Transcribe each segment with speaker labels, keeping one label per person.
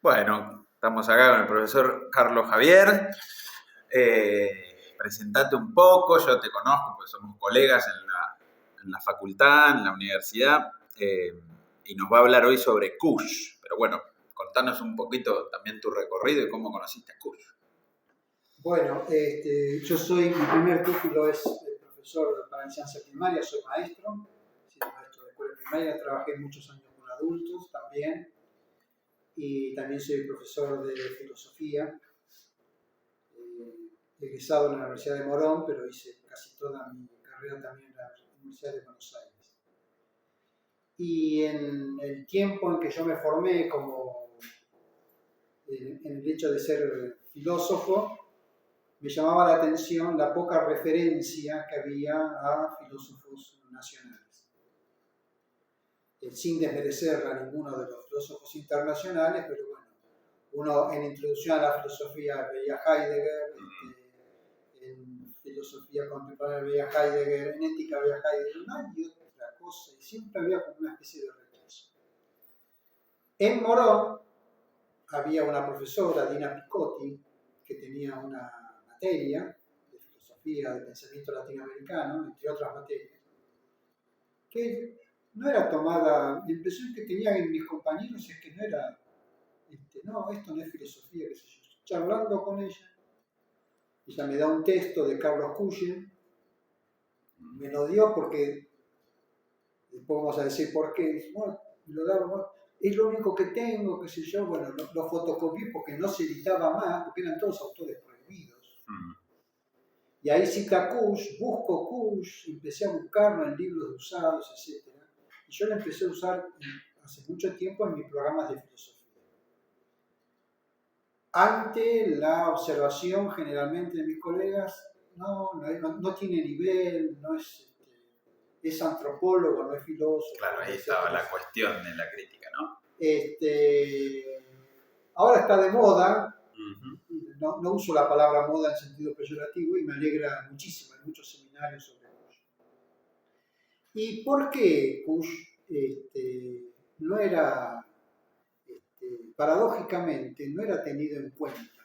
Speaker 1: Bueno, estamos acá con el profesor Carlos Javier. Presentate un poco, yo te conozco porque somos colegas en la facultad, en la universidad, y nos va a hablar hoy sobre Kush. Pero bueno, contanos un poquito también tu recorrido y cómo conociste a Kush.
Speaker 2: Bueno, mi primer título es profesor para enseñanza primaria, soy maestro, maestro de escuela primaria, trabajé muchos años con adultos también, y también soy profesor de filosofía, egresado en la Universidad de Morón, pero hice casi toda mi carrera también en la Universidad de Buenos Aires. Y en el tiempo en que yo me formé en el hecho de ser filósofo, me llamaba la atención la poca referencia que había a filósofos nacionales. Sin desmerecer a ninguno de los filósofos internacionales, pero bueno, uno en introducción a la filosofía veía Heidegger, en filosofía contemporánea veía Heidegger, en ética veía Heidegger, no hay otra cosa, y siempre había como una especie de rechazo. En Morón había una profesora, Dina Picotti, que tenía una materia de filosofía, de pensamiento latinoamericano, entre otras materias, que no era tomada, la impresión que tenía en mis compañeros es que no era, no, esto no es filosofía, qué sé yo. Charlando con ella me da un texto de Carlos Cushing, me lo dio porque, después vamos a decir por qué, bueno, me lo daba, bueno, es lo único que tengo, qué sé yo, bueno, lo fotocopié porque no se editaba más, porque eran todos autores prohibidos. Y ahí cita Kush, busco Kush, empecé a buscarlo en libros de usados, etc. Y yo lo empecé a usar hace mucho tiempo en mis programas de filosofía. Ante la observación generalmente de mis colegas, no tiene nivel, no es antropólogo, no es filósofo.
Speaker 1: Claro, ahí estaba la cuestión de la crítica, ¿no?
Speaker 2: Ahora está de moda. No uso la palabra moda en sentido peyorativo y me alegra muchísimo, hay muchos seminarios sobre Kush. ¿Y por qué Kush no era, paradójicamente, no era tenido en cuenta?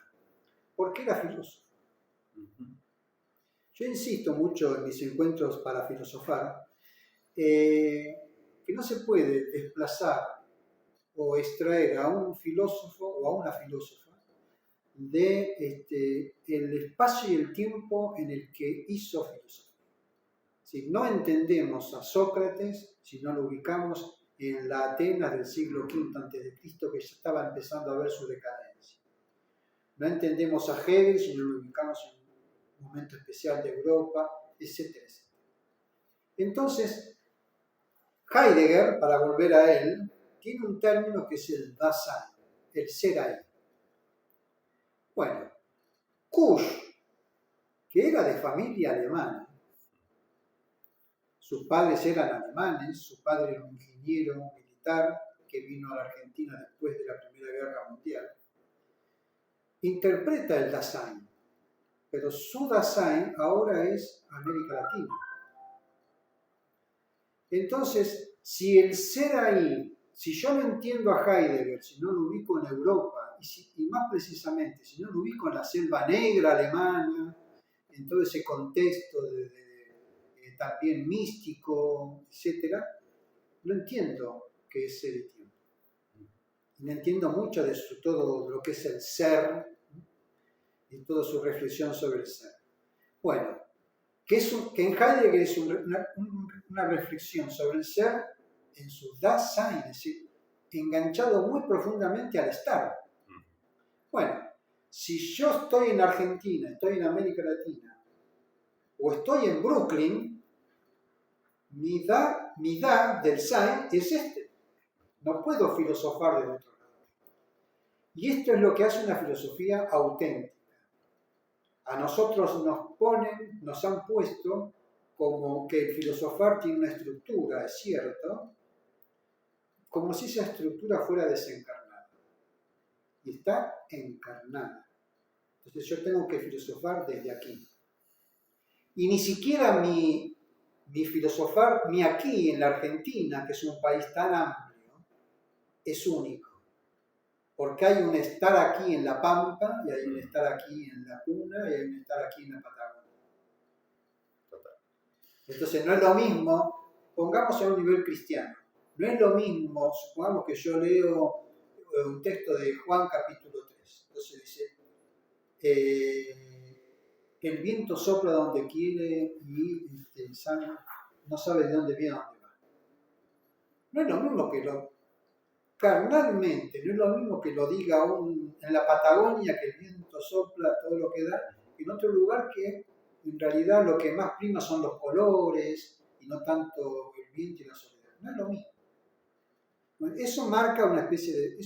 Speaker 2: Porque era filósofo. Yo insisto mucho en mis encuentros para filosofar que no se puede desplazar o extraer a un filósofo o a una filósofa de el espacio y el tiempo en el que hizo filosofía. Si no entendemos a Sócrates, si no lo ubicamos en la Atenas del siglo V a.C., que ya estaba empezando a ver su decadencia. No entendemos a Hegel si no lo ubicamos en un momento especial de Europa, etcétera, etcétera. Entonces, Heidegger, para volver a él, tiene un término que es el Dasein, el ser ahí. Bueno, Kush, que era de familia alemana, sus padres eran alemanes, su padre era un ingeniero militar que vino a la Argentina después de la Primera Guerra Mundial, interpreta el Dasein, pero su Dasein ahora es América Latina. Entonces, si el ser ahí, si yo no entiendo a Heidegger, si no lo ubico en Europa, y más precisamente, si no lo ubico en la selva negra alemana, en todo ese contexto también místico, etc., no entiendo qué es ser y tiempo. No entiendo mucho de todo lo que es el ser y toda su reflexión sobre el ser. Bueno, que en Heidegger es una reflexión sobre el ser en su Dasein, es decir, enganchado muy profundamente al estar. Bueno, si yo estoy en Argentina, estoy en América Latina, o estoy en Brooklyn, mi da del Sein es este. No puedo filosofar de otro lado. Y esto es lo que hace una filosofía auténtica. A nosotros nos han puesto como que el filosofar tiene una estructura, es cierto, como si esa estructura fuera desencarnada. Y está encarnada. Entonces yo tengo que filosofar desde aquí. Y ni siquiera mi filosofar, mi aquí en la Argentina, que es un país tan amplio, es único. Porque hay un estar aquí en la Pampa, y hay un estar aquí en la Puna, y hay un estar aquí en la Patagonia. Entonces no es lo mismo, pongamos a un nivel cristiano, no es lo mismo, supongamos que yo leo un texto de Juan capítulo 3, entonces dice, el viento sopla donde quiere y no sabe de dónde viene, a dónde va. No es lo mismo que carnalmente, no es lo mismo que lo diga en la Patagonia, que el viento sopla todo lo que da, en otro lugar que en realidad lo que más prima son los colores y no tanto el viento y la soledad. No es lo mismo. Eso marca una especie de...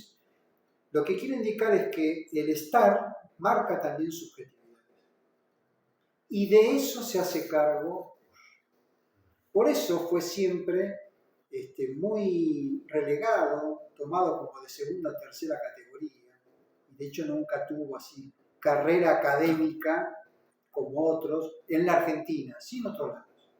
Speaker 2: Lo que quiero indicar es que el estar marca también subjetividades. Y de eso se hace cargo. Por eso fue siempre muy relegado, tomado como de segunda o tercera categoría. Y de hecho nunca tuvo así carrera académica como otros en la Argentina, sí en otros lados.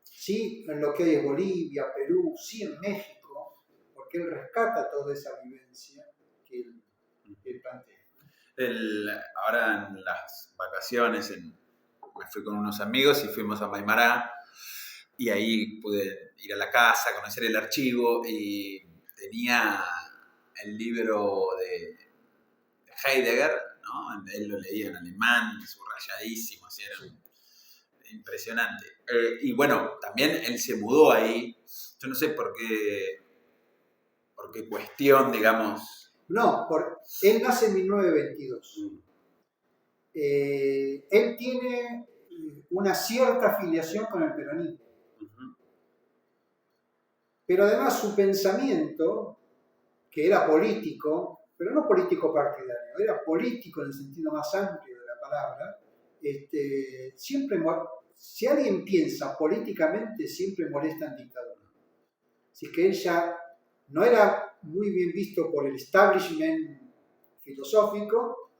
Speaker 2: Sí en lo que hoy es Bolivia, Perú, sí en México, porque él rescata toda esa vivencia que él plantea.
Speaker 1: Ahora en las vacaciones me fui con unos amigos y fuimos a Maimará y ahí pude ir a la casa, conocer el archivo y tenía el libro de Heidegger, ¿no? Él lo leía en alemán, subrayadísimo, así era impresionante. Y bueno, también él se mudó ahí, yo no sé por qué cuestión, digamos.
Speaker 2: No, él nace en 1922. Él tiene una cierta afiliación con el peronismo. Pero además su pensamiento, que era político, pero no político partidario, era político en el sentido más amplio de la palabra, siempre, si alguien piensa políticamente, siempre molesta en dictadura. Así que él ya no era muy bien visto por el establishment filosófico,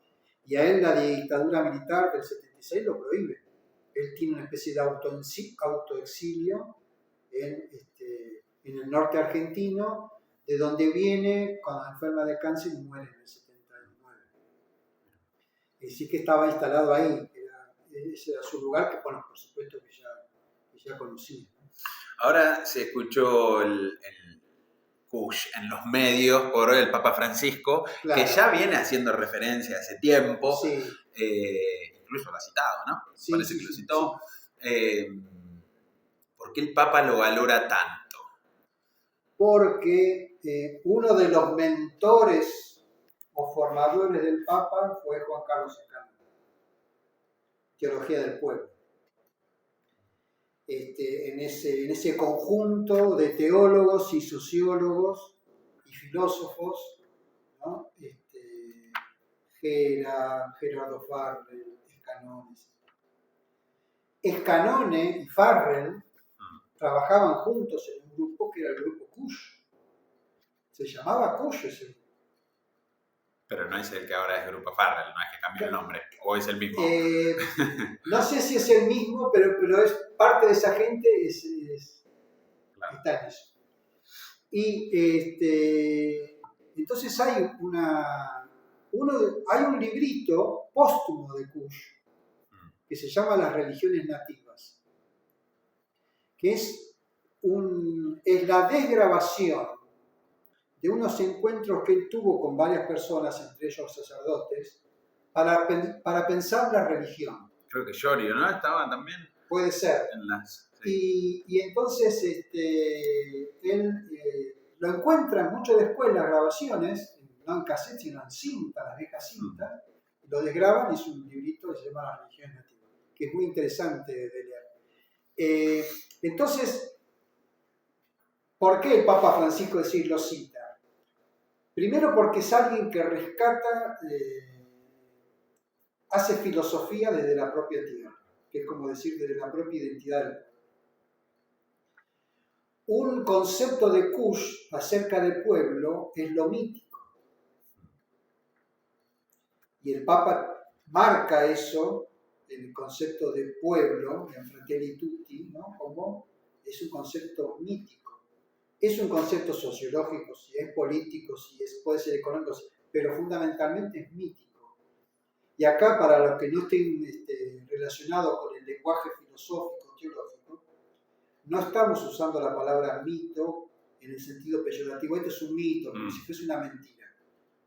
Speaker 2: y a él la dictadura militar del 76 lo prohíbe. Él tiene una especie de autoexilio en el norte argentino, de donde viene cuando enferma de cáncer y muere en el 79. Sí que estaba instalado ahí, ese era su lugar, que bueno, por supuesto que ya conocía.
Speaker 1: Ahora se escuchó el Kusch en los medios por el Papa Francisco, claro, que ya viene haciendo referencia hace tiempo,
Speaker 2: sí.
Speaker 1: Incluso lo ha citado, ¿no?
Speaker 2: Sí,
Speaker 1: parece
Speaker 2: sí,
Speaker 1: que lo citó.
Speaker 2: Sí.
Speaker 1: ¿Por qué el Papa lo valora tanto?
Speaker 2: Porque uno de los mentores o formadores del Papa fue Juan Carlos Escano, Teología del Pueblo. En ese conjunto de teólogos y sociólogos y filósofos, ¿no? Gerardo Farrell, Escanone y Farrell trabajaban juntos en un grupo que era el grupo Kusch. Se llamaba Kusch ese grupo.
Speaker 1: Pero no es el que ahora es Grupo Farrell, no es que cambió el nombre, o es el mismo.
Speaker 2: No sé si es el mismo, pero es parte de esa gente, claro, está en eso. Y entonces hay un librito póstumo de Kusch que se llama Las religiones nativas, que es la desgrabación de unos encuentros que él tuvo con varias personas, entre ellos sacerdotes, para pensar la religión.
Speaker 1: Creo que Llorio, ¿no? Estaba también.
Speaker 2: Puede ser.
Speaker 1: Sí.
Speaker 2: Y entonces él lo encuentra mucho después las grabaciones, no en cassette, sino en cinta, las viejas cintas, lo desgraban y es un librito que se llama Las religiones nativas, que es muy interesante de leer. Entonces, ¿por qué el Papa Francisco lo cita? Primero porque es alguien que rescata, hace filosofía desde la propia tierra, que es como decir desde la propia identidad del pueblo. Un concepto de Kusch acerca del pueblo es lo mítico. Y el Papa marca eso, el concepto de pueblo, en Fratelli Tutti, ¿no? Como es un concepto mítico. Es un concepto sociológico, si es político, puede ser económico, pero fundamentalmente es mítico. Y acá, para los que no estén relacionados con el lenguaje filosófico, teológico, no estamos usando la palabra mito en el sentido peyorativo. Este es un mito, como si fuese una mentira.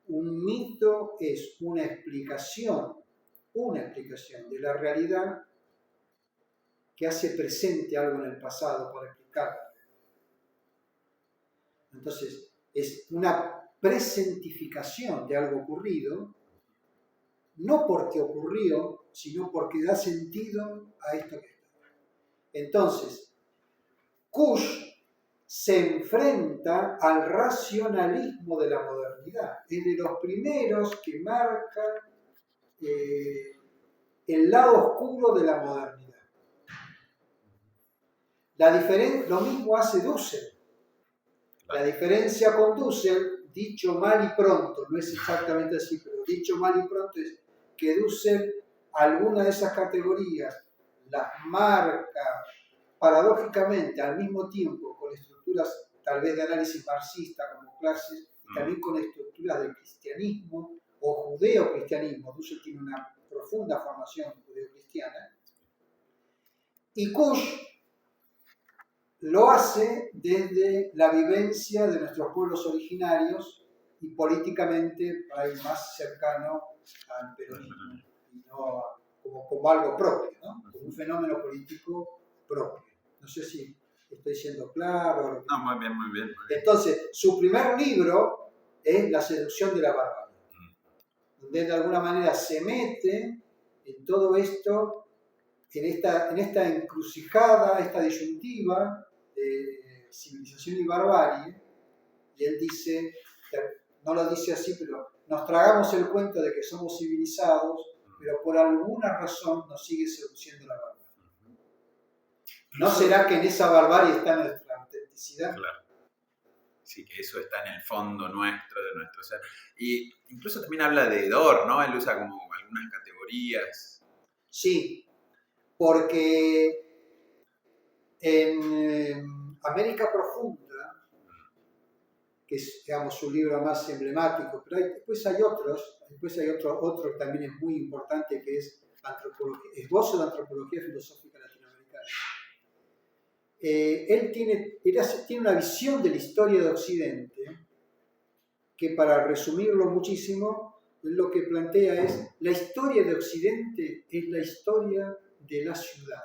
Speaker 2: Un mito es una explicación de la realidad que hace presente algo en el pasado para explicarlo. Entonces, es una presentificación de algo ocurrido, no porque ocurrió, sino porque da sentido a esto que está. Entonces, Kush se enfrenta al racionalismo de la modernidad. Es de los primeros que marca el lado oscuro de la modernidad. Lo mismo hace Dussel. La diferencia con Dussel, dicho mal y pronto, no es exactamente así, pero dicho mal y pronto es que Dussel alguna de esas categorías las marca paradójicamente al mismo tiempo con estructuras tal vez de análisis marxista como clases y también con estructuras del cristianismo o judeocristianismo. Dussel tiene una profunda formación judeocristiana. Y Kush lo hace desde la vivencia de nuestros pueblos originarios y políticamente más cercano al peronismo, y no como algo propio, ¿no? Como un fenómeno político propio. No sé si estoy siendo claro.
Speaker 1: No, muy bien, muy bien.
Speaker 2: Entonces, su primer libro es La seducción de la barbarie, donde de alguna manera se mete en todo esto, en esta encrucijada, esta disyuntiva de civilización y barbarie, y él dice, no lo dice así, pero nos tragamos el cuento de que somos civilizados, pero por alguna razón nos sigue seduciendo la barbarie. ¿No será que en esa barbarie está nuestra autenticidad?
Speaker 1: Claro. Sí, que eso está en el fondo nuestro, de nuestro ser. Y incluso también habla de hedor, ¿no? Él usa como algunas categorías.
Speaker 2: Sí, porque en América Profunda, que es, digamos, su libro más emblemático, pero después hay otro que también es muy importante, que es Esbozo de Antropología Filosófica Latinoamericana. Él tiene una visión de la historia de Occidente que, para resumirlo muchísimo, lo que plantea es: la historia de Occidente es la historia de la ciudad.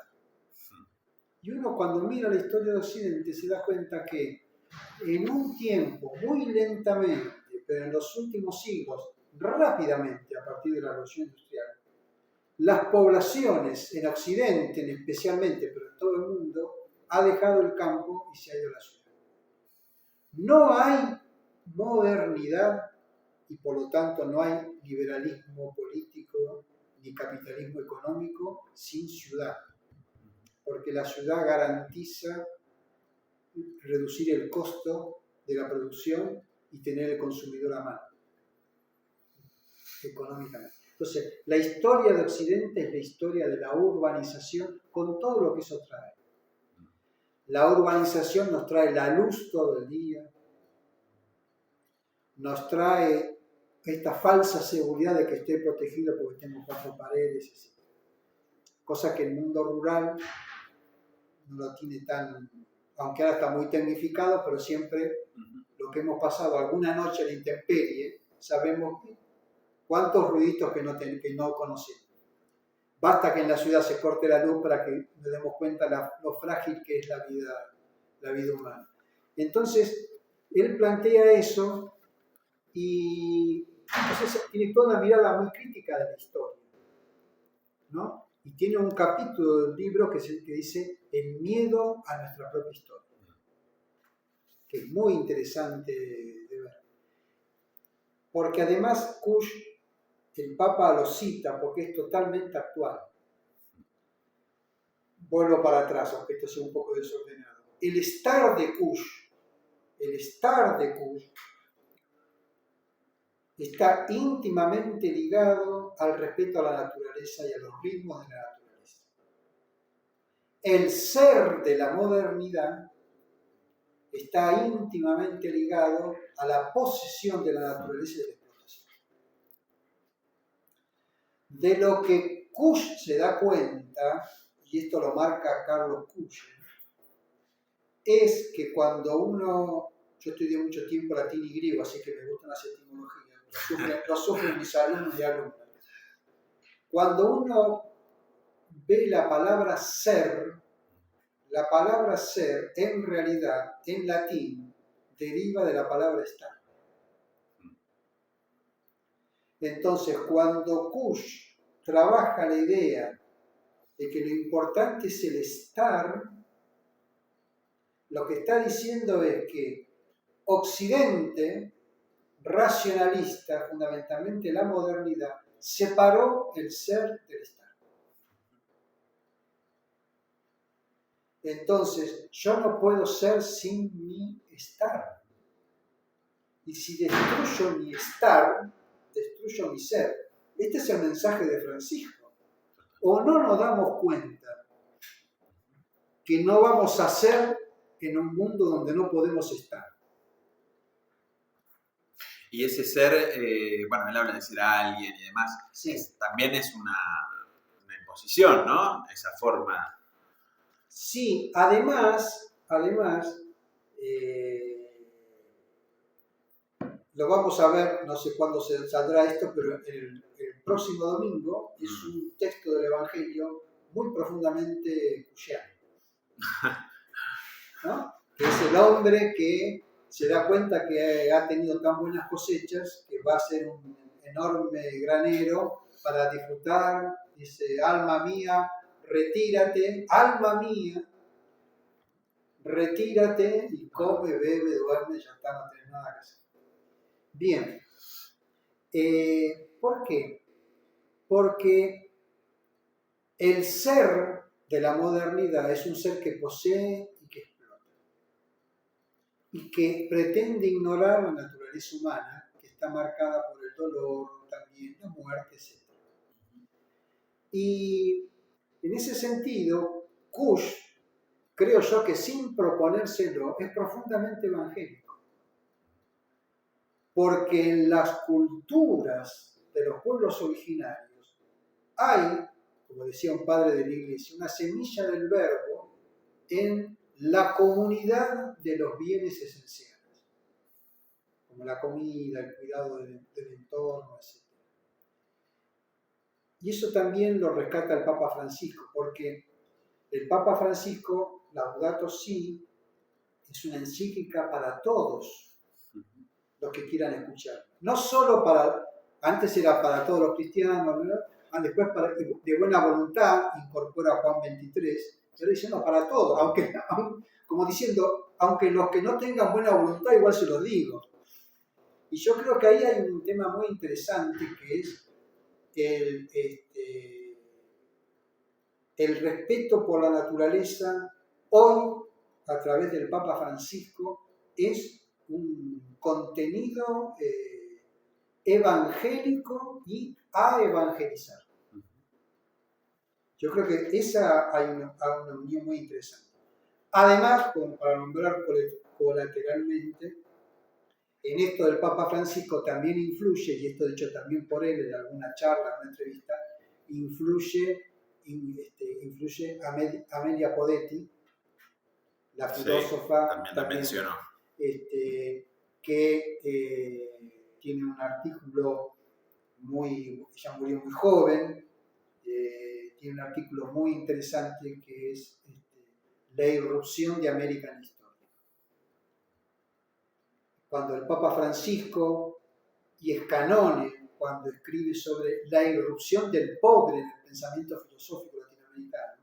Speaker 2: Y uno, cuando mira la historia de Occidente, se da cuenta que en un tiempo, muy lentamente, pero en los últimos siglos, rápidamente, a partir de la Revolución Industrial, las poblaciones en Occidente, especialmente, pero en todo el mundo, ha dejado el campo y se ha ido a la ciudad. No hay modernidad y por lo tanto no hay liberalismo político ni capitalismo económico sin ciudad, porque la ciudad garantiza reducir el costo de la producción y tener el consumidor a mano, económicamente. Entonces, la historia de Occidente es la historia de la urbanización con todo lo que eso trae. La urbanización nos trae la luz todo el día, nos trae esta falsa seguridad de que estoy protegido porque tengo 4 paredes, etc. Cosa que el mundo rural no lo tiene tan, aunque ahora está muy tecnificado, pero siempre lo que hemos pasado alguna noche en la intemperie, sabemos cuántos ruiditos que no conocemos. Basta que en la ciudad se corte la luz para que nos demos cuenta lo frágil que es la vida humana. Entonces, él plantea eso y entonces tiene toda una mirada muy crítica de la historia, ¿no? Y tiene un capítulo del libro que es el que dice el miedo a nuestra propia historia, que es muy interesante de ver. Porque además Kush, el Papa lo cita porque es totalmente actual. Vuelvo para atrás, aunque esto sea un poco desordenado. El estar de Kush está íntimamente ligado al respeto a la naturaleza y a los ritmos de la naturaleza. El ser de la modernidad está íntimamente ligado a la posesión de la naturaleza y de la explotación. De lo que Kusch se da cuenta, y esto lo marca Carlos Kusch, es que cuando uno, yo estudié mucho tiempo latín y griego, así que me gustan las etimologías, lo sufren mis alumnos y alumnas. Cuando uno ve la palabra ser en realidad, en latín, deriva de la palabra estar. Entonces, cuando Kusch trabaja la idea de que lo importante es el estar, lo que está diciendo es que Occidente, racionalista, fundamentalmente la modernidad, separó el ser del estar. Entonces, yo no puedo ser sin mi estar. Y si destruyo mi estar, destruyo mi ser. Este es el mensaje de Francisco. O no nos damos cuenta que no vamos a ser en un mundo donde no podemos estar.
Speaker 1: Y ese ser, bueno, él habla de ser alguien y demás,
Speaker 2: Sí.
Speaker 1: también es una imposición, ¿no? Esa forma.
Speaker 2: Sí, además, lo vamos a ver, no sé cuándo se saldrá esto, pero el próximo domingo es un texto del Evangelio muy profundamente kushiano, ¿no? Que es el hombre que se da cuenta que ha tenido tan buenas cosechas que va a ser un enorme granero para disfrutar. Dice, alma mía, retírate, alma mía, retírate y come, bebe, duerme, ya está, no tenés nada que hacer. Bien. ¿Por qué? Porque el ser de la modernidad es un ser que posee y que explota. Y que pretende ignorar la naturaleza humana, que está marcada por el dolor, también la muerte, etc. Y en ese sentido, Kusch, creo yo que sin proponérselo, es profundamente evangélico. Porque en las culturas de los pueblos originarios hay, como decía un padre de la iglesia, una semilla del verbo en la comunidad de los bienes esenciales, como la comida, el cuidado del entorno, etc. Y eso también lo rescata el Papa Francisco, porque el Papa Francisco, Laudato Si, es una encíclica para todos los que quieran escuchar. No solo para, antes era para todos los cristianos, ¿verdad? Después de buena voluntad incorpora Juan 23, y ahora dice no, para todos, aunque, como diciendo, aunque los que no tengan buena voluntad igual se los digo. Y yo creo que ahí hay un tema muy interesante que es el respeto por la naturaleza. Hoy, a través del Papa Francisco, es un contenido evangélico y a evangelizar. Yo creo que esa hay una unión muy interesante. Además, como para nombrar colateralmente, en esto del Papa Francisco también influye, y esto dicho también por él en alguna charla, en una entrevista, influye Amelia Podetti, la filósofa,
Speaker 1: sí, también mencionó.
Speaker 2: Que tiene un artículo ella murió muy joven, tiene un artículo muy interesante que es La irrupción de América en la historia. Cuando el Papa Francisco y Escanone, cuando escribe sobre la irrupción del pobre en el pensamiento filosófico latinoamericano,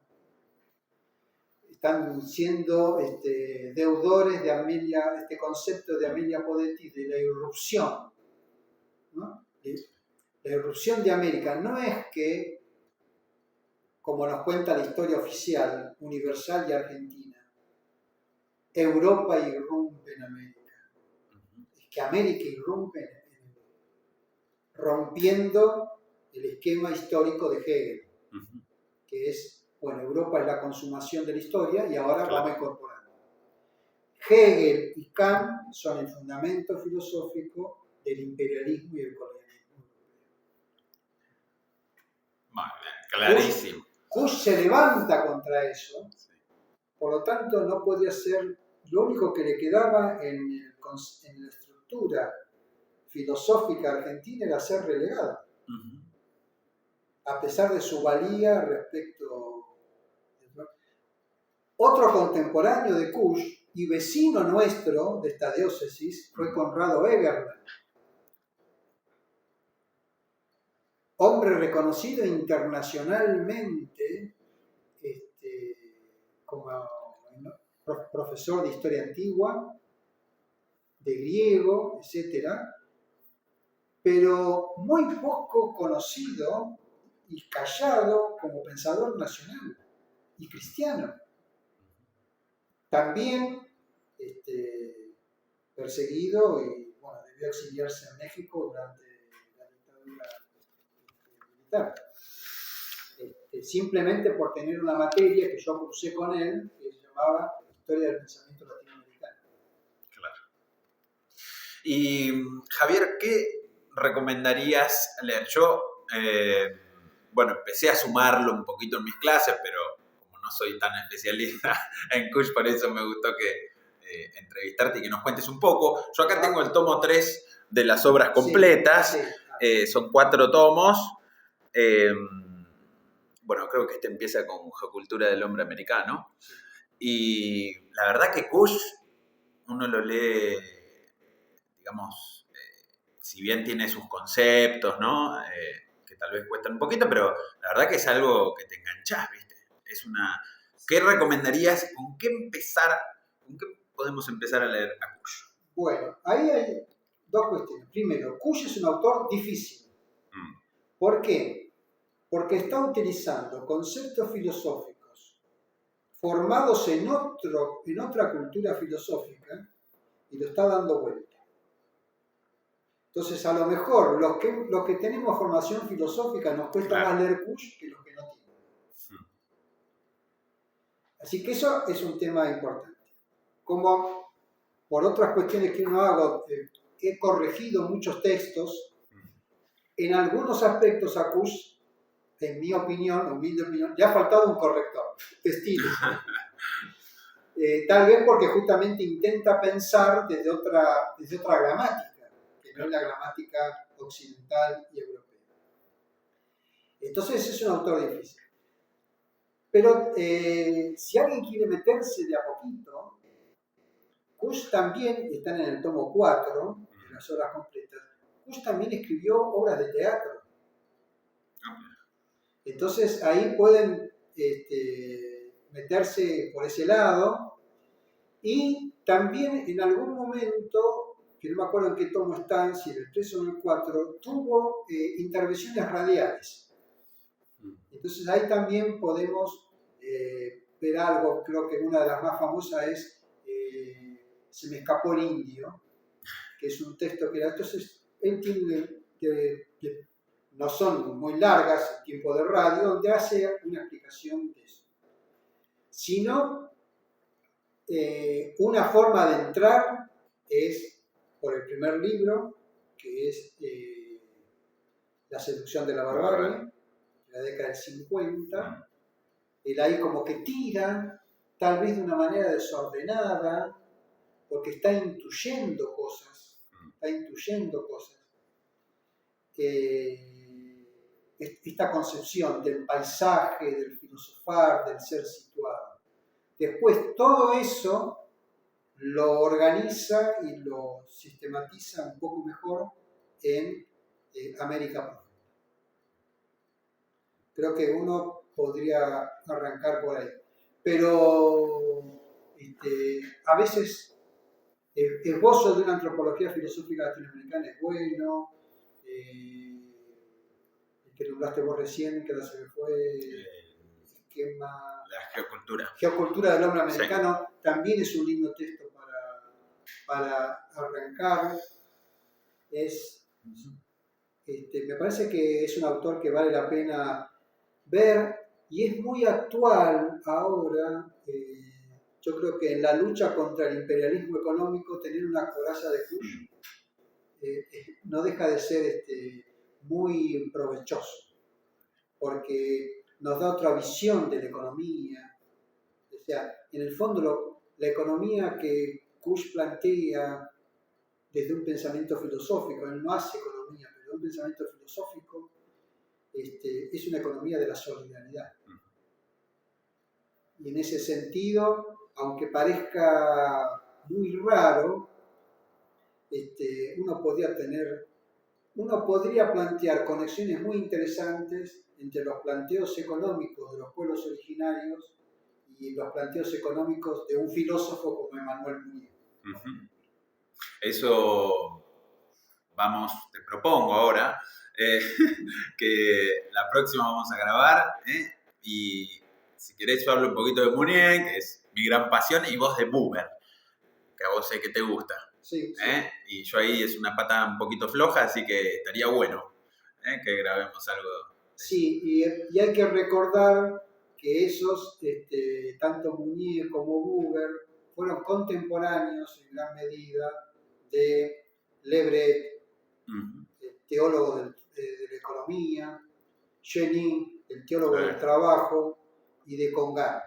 Speaker 2: están siendo deudores de este concepto de Amelia Podetti de la irrupción, ¿no? La irrupción de América no es que, como nos cuenta la historia oficial, universal y argentina, Europa irrumpe en América. Es que América irrumpe en Europa, rompiendo el esquema histórico de Hegel, que es, bueno, Europa es la consumación de la historia y ahora vamos incorporando. Hegel y Kant son el fundamento filosófico del imperialismo y el colonialismo.
Speaker 1: Clarísimo.
Speaker 2: Kush se levanta contra eso, por lo tanto no podía ser, lo único que le quedaba en la estructura filosófica argentina era ser relegada, a pesar de su valía respecto. Otro contemporáneo de Kush y vecino nuestro de esta diócesis fue Conrado Egerland, hombre reconocido internacionalmente como profesor de historia antigua, de griego, etc., pero muy poco conocido y callado como pensador nacional y cristiano. También perseguido y bueno, debió exiliarse en México durante la dictadura militar. Simplemente por tener una materia que yo cursé con él, que se llamaba Historia del Pensamiento Latinoamericano.
Speaker 1: Claro. Y Javier, ¿qué recomendarías leer? Yo, bueno, empecé a sumarlo un poquito en mis clases, pero como no soy tan especialista en Kush, por eso me gustó que entrevistarte y que nos cuentes un poco. Yo acá tengo el tomo 3 de las obras completas, son 4 tomos. Bueno, creo que este empieza con Geocultura del Hombre Americano. Y la verdad que Kush, uno lo lee, digamos, si bien tiene sus conceptos, ¿no? Que tal vez cuestan un poquito, pero la verdad que es algo que te enganchás, ¿viste? ¿Qué recomendarías? ¿Con qué podemos empezar a leer a Kush?
Speaker 2: Bueno, ahí hay dos cuestiones. Primero, Kush es un autor difícil. ¿Por qué? Porque está utilizando conceptos filosóficos formados en otra cultura filosófica y lo está dando vuelta. Entonces, a lo mejor los que tenemos formación filosófica nos cuesta más leer Kush que los que no tienen. Así que eso es un tema importante. Como por otras cuestiones que uno hago, he corregido muchos textos, en algunos aspectos a Kush, en mi opinión, humilde opinión, le ha faltado un corrector de estilo. Tal vez porque justamente intenta pensar desde otra gramática, que no es la gramática occidental y europea. Entonces es un autor difícil. Pero si alguien quiere meterse de a poquito, Kush también, están en el tomo 4, de las obras completas, Kush también escribió obras de teatro. Entonces ahí pueden meterse por ese lado. Y también en algún momento, que no me acuerdo en qué tomo están, si en el 3 o en el 4, tuvo intervenciones radiales. Entonces ahí también podemos ver algo, creo que una de las más famosas es Se me escapó el indio, que es un texto que entonces él tiene que no son muy largas en tiempo de radio, donde hace una explicación de eso. Sino, una forma de entrar es por el primer libro, que es La seducción de la barbarie, de la década del 50. Él ahí como que tira, tal vez de una manera desordenada, porque está intuyendo cosas. Esta concepción del paisaje, del filosofar, del ser situado. Después todo eso lo organiza y lo sistematiza un poco mejor en América Profunda. Creo que uno podría arrancar por ahí. Pero a veces el esbozo de una antropología filosófica latinoamericana es bueno. El que nombraste vos recién, que ahora se me fue, esquema...
Speaker 1: La
Speaker 2: Geocultura del Hombre Americano, sí. También es un lindo texto para arrancar. Me parece que es un autor que vale la pena ver y es muy actual ahora. Yo creo que en la lucha contra el imperialismo económico, tener una coraza de Kush no deja de ser muy provechoso, porque nos da otra visión de la economía. O sea, en el fondo la economía que Kusch plantea desde un pensamiento filosófico, él no hace economía, pero de un pensamiento filosófico, es una economía de la solidaridad. Y en ese sentido, aunque parezca muy raro, uno podría plantear conexiones muy interesantes entre los planteos económicos de los pueblos originarios y los planteos económicos de un filósofo como Emmanuel Mounier.
Speaker 1: Uh-huh. Eso, te propongo ahora que la próxima vamos a grabar, y si querés yo hablo un poquito de Mounier, que es mi gran pasión, y vos de Buber, que a vos sé que te gusta.
Speaker 2: Sí, sí.
Speaker 1: Y yo ahí es una pata un poquito floja, así que estaría bueno que grabemos algo.
Speaker 2: Sí, y hay que recordar que esos, tanto Mounier como Buber, fueron contemporáneos en gran medida de Le Bret, teólogo de la economía, Chenin, el teólogo del trabajo, y de Congar.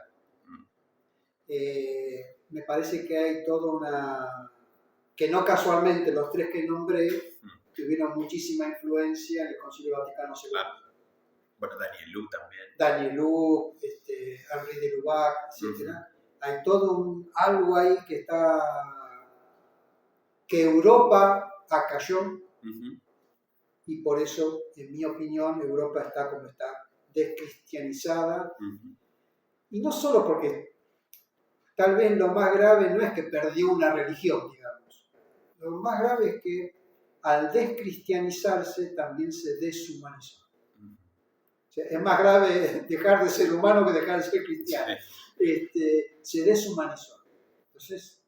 Speaker 2: Me parece que hay toda una... que no casualmente los tres que nombré tuvieron muchísima influencia en el Concilio Vaticano II.
Speaker 1: Claro. Bueno, Danielou también.
Speaker 2: Danielou, Henri de Lubac, etc. Hay todo algo ahí que Europa acalló, y por eso, en mi opinión, Europa está como está, descristianizada. Y no solo porque tal vez lo más grave no es que perdió una religión, digamos. Lo más grave es que al descristianizarse también se deshumanizó. O sea, es más grave dejar de ser humano que dejar de ser cristiano. Se deshumanizó. Entonces,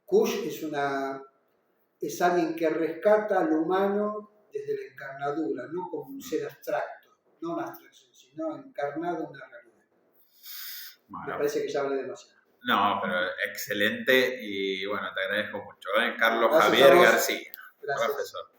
Speaker 2: Kusch es alguien que rescata al humano desde la encarnadura, no como un ser abstracto, no una abstracción, sino encarnado en una realidad. Bueno, me parece que ya hablé demasiado.
Speaker 1: No, pero excelente, y bueno, te agradezco mucho. Carlos Javier García,
Speaker 2: Gracias.
Speaker 1: profesor.